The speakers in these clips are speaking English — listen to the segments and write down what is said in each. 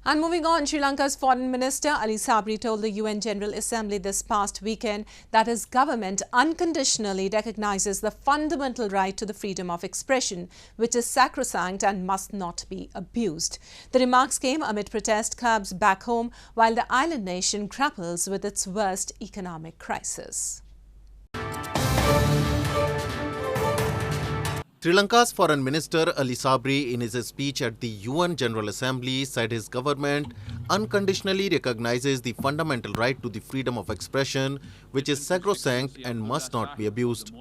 And moving on, Sri Lanka's Foreign Minister Ali Saabri told the UN General Assembly this past weekend that his government unconditionally recognizes the fundamental right to the freedom of expression, which is sacrosanct and must not be abused. The remarks came amid protest curbs back home while the island nation grapples with its worst economic crisis. Sri Lanka's Foreign Minister Ali Saabri, in his speech at the UN General Assembly, said his government unconditionally recognizes the fundamental right to the freedom of expression, which is sacrosanct and must not be abused.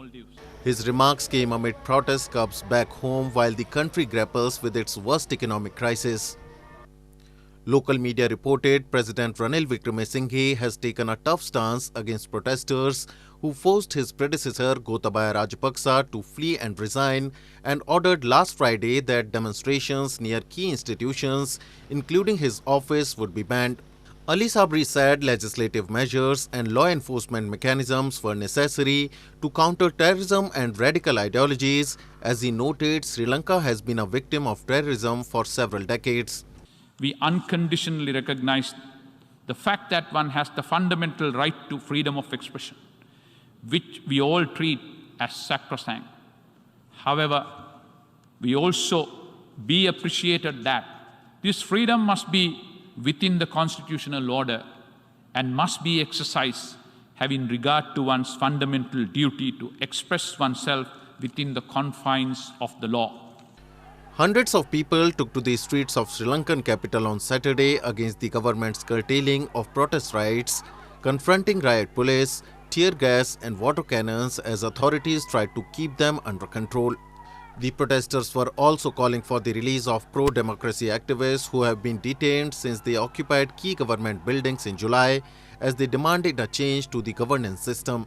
His remarks came amid protest curbs back home while the country grapples with its worst economic crisis. Local media reported President Ranil Wickremesinghe has taken a tough stance against protesters who forced his predecessor Gotabaya Rajapaksa to flee and resign, and ordered last Friday that demonstrations near key institutions, including his office, would be banned. Ali Saabri said legislative measures and law enforcement mechanisms were necessary to counter terrorism and radical ideologies. As he noted, Sri Lanka has been a victim of terrorism for several decades. We unconditionally recognize the fact that one has the fundamental right to freedom of expression, which we all treat as sacrosanct. However, we also be appreciated that this freedom must be within the constitutional order and must be exercised having regard to one's fundamental duty to express oneself within the confines of the law. Hundreds of people took to the streets of Sri Lankan capital on Saturday against the government's curtailing of protest rights, confronting riot police, tear gas and water cannons as authorities tried to keep them under control. The protesters were also calling for the release of pro-democracy activists who have been detained since they occupied key government buildings in July, as they demanded a change to the governance system.